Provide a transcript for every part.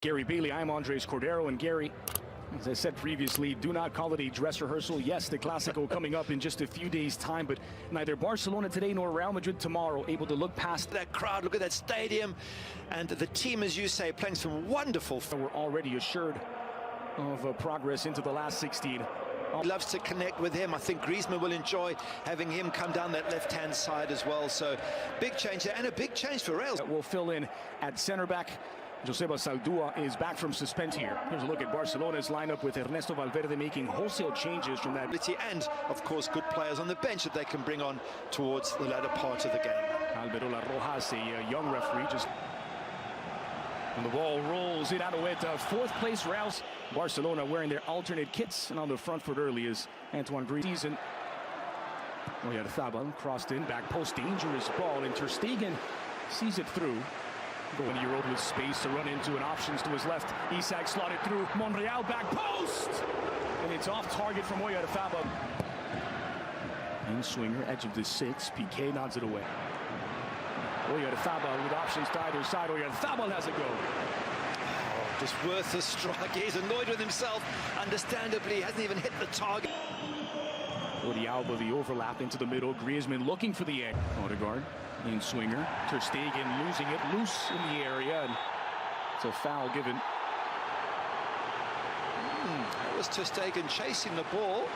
Gary Bailey, I'm Andres Cordero, and Gary, as I said previously, do not call it a dress rehearsal. Yes, the Clásico coming up in just a few days' time, but neither Barcelona today nor Real Madrid tomorrow able to look past that crowd. Look at that stadium, and the team, as you say, playing some wonderful. We're already assured of progress into the last 16. He loves to connect with him. I think Griezmann will enjoy having him come down that left-hand side as well. So big change there, and a big change for Real. Will fill in at center back. Joseba Saldúa is back from suspension here. Here's a look at Barcelona's lineup with Ernesto Valverde making wholesale changes from that. And, of course, good players on the bench that they can bring on towards the latter part of the game. Alberola Rojas, a young referee, just... And the ball rolls in Anoeta. Fourth place Real. Barcelona wearing their alternate kits, and on the front foot early is Antoine Griezmann. Oyarzabal crossed in, back post, dangerous ball, and Ter Stegen sees it through. Going to Europe with space to run into and options to his left. Isak slotted through. Monreal back post! And it's off target from Oyarzabal. In swinger, edge of the 6. Piqué nods it away. Oyarzabal with options to either side. Oyarzabal has a go. Oh, just worth the strike. He's annoyed with himself. Understandably, he hasn't even hit the target. Jordi Alba, the overlap into the middle. Griezmann looking for the egg. Odegaard in swinger. Ter Stegen losing it loose in the area. And it's a foul given. That was Ter Stegen chasing the ball.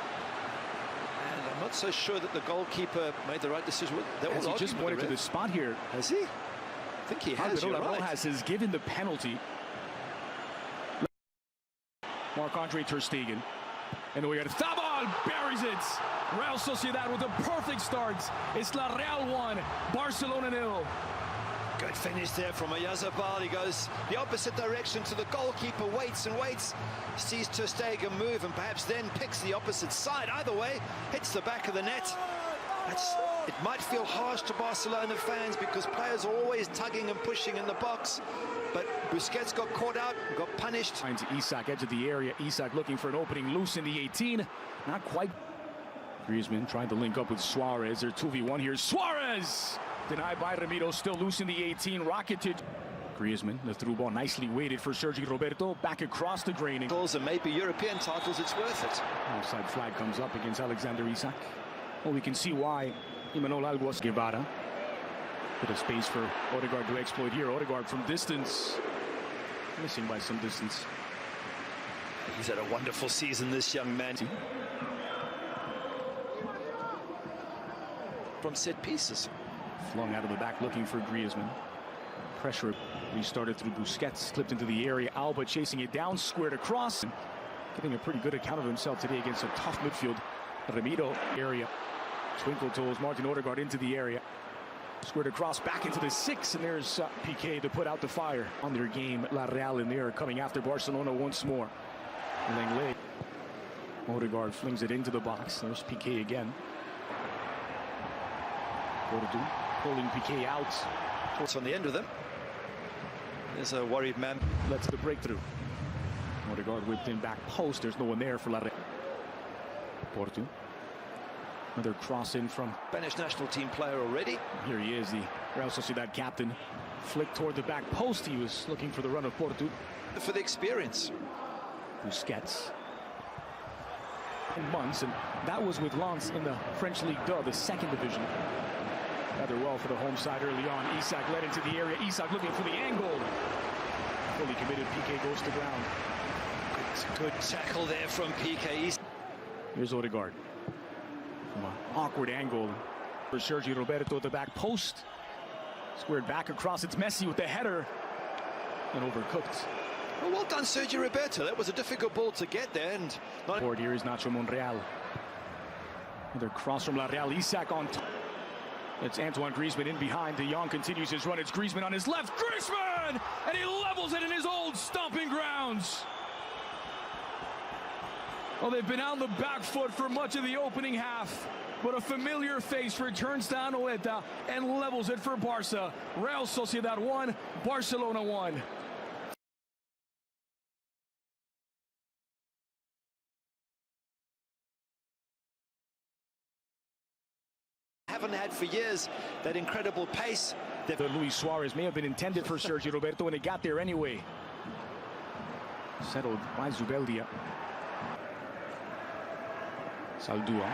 And I'm not so sure that the goalkeeper made the right decision. Has he just pointed to the spot here? Has he? I think he has. Rojas has given the penalty. Marc-Andre Ter Stegen. And Oyarzabal buries it. Real Sociedad with a perfect start. It's La Real 1, Barcelona 0. Good finish there from Oyarzabal. He goes the opposite direction to the goalkeeper, waits and waits, sees Ter Stegen move, and perhaps then picks the opposite side. Either way, hits the back of the net. It might feel harsh to Barcelona fans because players are always tugging and pushing in the box. But Busquets got caught out, got punished. Finds Isak, edge of the area. Isak looking for an opening loose in the 18. Not quite. Griezmann trying to link up with Suarez. They're 2v1 here. Suarez! Denied by Ramiro, still loose in the 18. Rocketed. Griezmann, the through ball nicely weighted for Sergi Roberto. Back across the graining. And maybe European titles, it's worth it. Offside flag comes up against Alexander Isak. Well, we can see why Imanol Alguas Guevara. Bit of space for Odegaard to exploit here. Odegaard from distance. Missing by some distance. He's had a wonderful season, this young man. From set pieces. Flung out of the back looking for Griezmann. Pressure restarted through Busquets. Clipped into the area. Alba chasing it down. Squared across. Getting a pretty good account of himself today against a tough midfield. Ramiro area. Twinkle toes Martin Odegaard into the area. Squared across back into the 6, and there's Piqué to put out the fire. On their game, La Real in there coming after Barcelona once more. Lenglet. Odegaard flings it into the box. There's Piqué again. Portu pulling Piqué out. What's on the end of them? There's a worried man. Lets the breakthrough. Odegaard whipped in back post. There's no one there for La Real. Portu. Another cross in from Spanish national team player already. Here he is, the Real Sociedad captain. Flicked toward the back post. He was looking for the run of Portu. For the experience. Busquets. In months, and that was with Lens in the French Ligue 2, the second division. Rather well for the home side early on. Isak led into the area. Isak looking for the angle. Fully committed. Piqué goes to ground. Good tackle there from Piqué. Here's Odegaard. From an awkward angle for Sergi Roberto at the back post. Squared back across. It's Messi with the header. And overcooked. Well done, Sergi Roberto. That was a difficult ball to get there. And forward here is Nacho Monreal. Another cross from La Real. Isak on top. It's Antoine Griezmann in behind. De Jong continues his run. It's Griezmann on his left. Griezmann! And he levels it in his old stomping grounds. Well, they've been on the back foot for much of the opening half, but a familiar face returns to Anoeta and levels it for Barca. Real Sociedad 1, Barcelona 1. Haven't had for years that incredible pace. The Luis Suarez may have been intended for Sergio Roberto, and it got there anyway. Settled by Zubeldia. Saldua.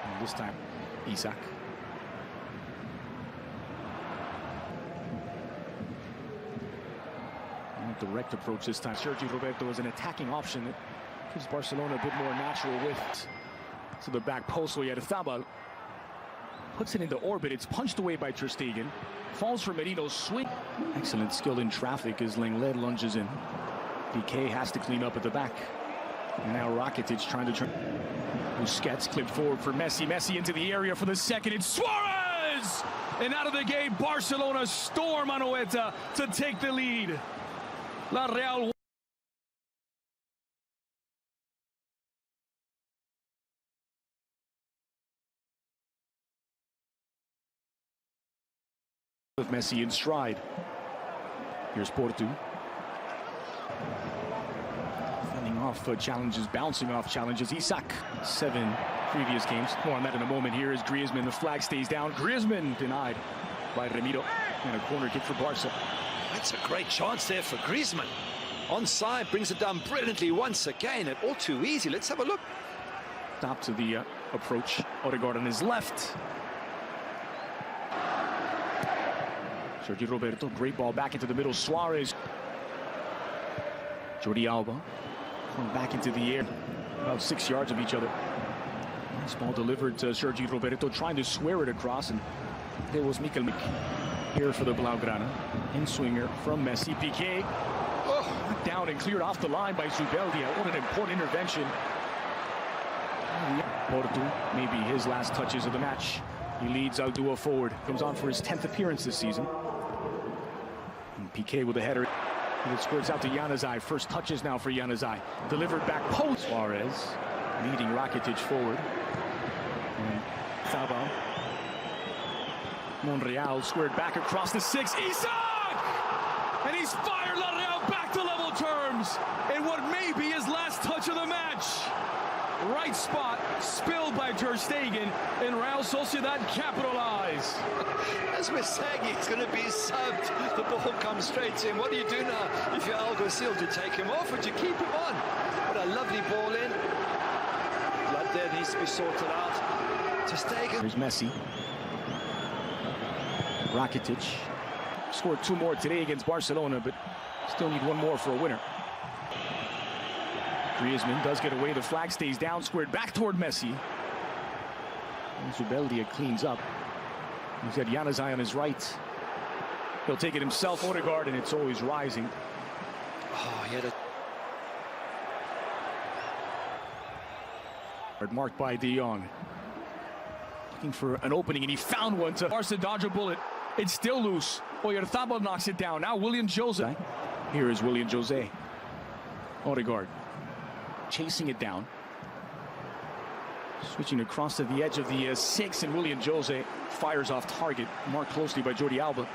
And this time, Isaac. Direct approach this time. Sergi Roberto is an attacking option that gives Barcelona a bit more natural width to the back post. So Oyarzabal puts it into orbit. It's punched away by Ter Stegen. Falls for Merino's swing. Excellent skill in traffic as Lenglet lunges in. Piqué has to clean up at the back. And now Rakitic trying to turn. Busquets clipped forward for Messi. Messi into the area for the second. It's Suarez! And out of the game, Barcelona storm Anoeta to take the lead. La Real with Messi in stride. Here's Portu. Fending off challenges, bouncing off challenges. Isaac, 7 previous games. More on that in a moment. Here is Griezmann. The flag stays down. Griezmann denied by Remiro. And a corner kick for Barca. That's a great chance there for Griezmann. Onside, brings it down brilliantly once again. And all too easy. Let's have a look. Stop to the approach. Odegaard on his left. Sergi Roberto, great ball back into the middle. Suarez. Jordi Alba. Going back into the air. About 6 yards of each other. Nice ball delivered to Sergi Roberto, trying to square it across. And there was Mikel here for the Blaugrana. In swinger from Messi. Piqué. Knocked down and cleared off the line by Zubeldia. What an important intervention. Portu, maybe his last touches of the match. He leads Aldua forward. Comes on for his 10th appearance this season. And Piqué with a header. And it squirts out to Januzaj. First touches now for Januzaj. Delivered back post. Suarez leading Rakitic forward. And Zabal. Monreal squared back across the 6. Isaac! And he's fired La Real back to level terms in what may be his last touch of the match. Right spot, spilled by Ter Stegen, and Real Sociedad capitalize. As we're saying, he's going to be subbed. The ball comes straight to him. What do you do now if you're Alguacil? Do you take him off or do you keep him on? What a lovely ball in. Blood there needs to be sorted out. Ter Stegen. Here's Messi. Rakitic scored 2 more today against Barcelona, but still need 1 more for a winner. Griezmann does get away. The flag stays down, squared back toward Messi. And Zubeldia cleans up. He's got Januzaj on his right. He'll take it himself, Odegaard, and it's always rising. Oh, he had a... Marked by De Jong. Looking for an opening, and he found one to Barca dodge a bullet. It's still loose. Oyarzabal knocks it down. Now William Jose. Here is William Jose. Odegaard chasing it down. Switching across to the edge of the 6, and William Jose fires off target. Marked closely by Jordi Alba.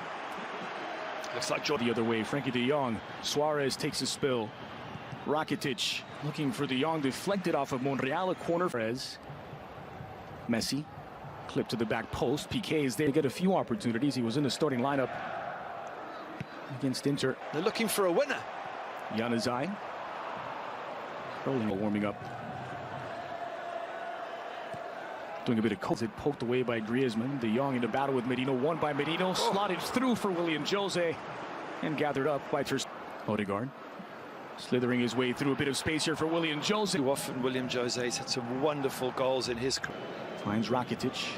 Looks like the other way. Frankie De Jong. Suarez takes a spill. Rakitic looking for De Jong. Deflected off of Monreal. A corner for Messi. Clip to the back post. Piqué is there to get a few opportunities. He was in the starting lineup against Inter. They're looking for a winner. Januzaj. Warming up. Doing a bit of coach. It poked away by Griezmann. De Jong into battle with Merino. Won by Merino. Slotted through for William Jose. And gathered up by Odegaard. Slithering his way through a bit of space here for William Jose. Too often William Jose's had some wonderful goals in his career. Finds Rakitic.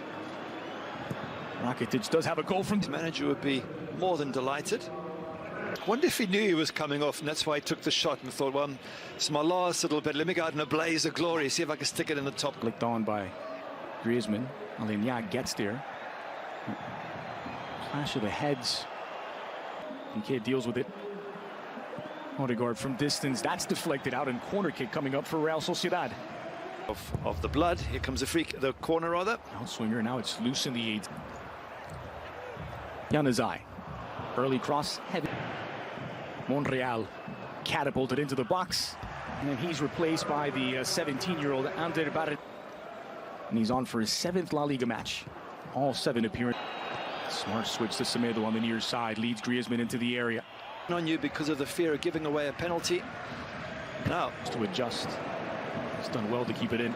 Rakitic does have a goal from... The manager would be more than delighted. Wonder if he knew he was coming off, and that's why he took the shot and thought, well, it's my last little bit. Let me go out in a blaze of glory, see if I can stick it in the top. Clicked on by Griezmann. Alenia gets there. Clash of the heads. Piqué deals with it. Odegaard from distance. That's deflected out, and corner kick coming up for Real Sociedad. Of the blood. Here comes the corner rather. Outswinger, now it's loose in the 8. Januzaj. Early cross, heavy. Monreal catapulted into the box. And then he's replaced by the 17-year-old Ander Barret. And he's on for his 7th La Liga match. All 7 appearances. Smart switch to Semedo on the near side. Leads Griezmann into the area. On you because of the fear of giving away a penalty. Now to adjust. He's done well to keep it in.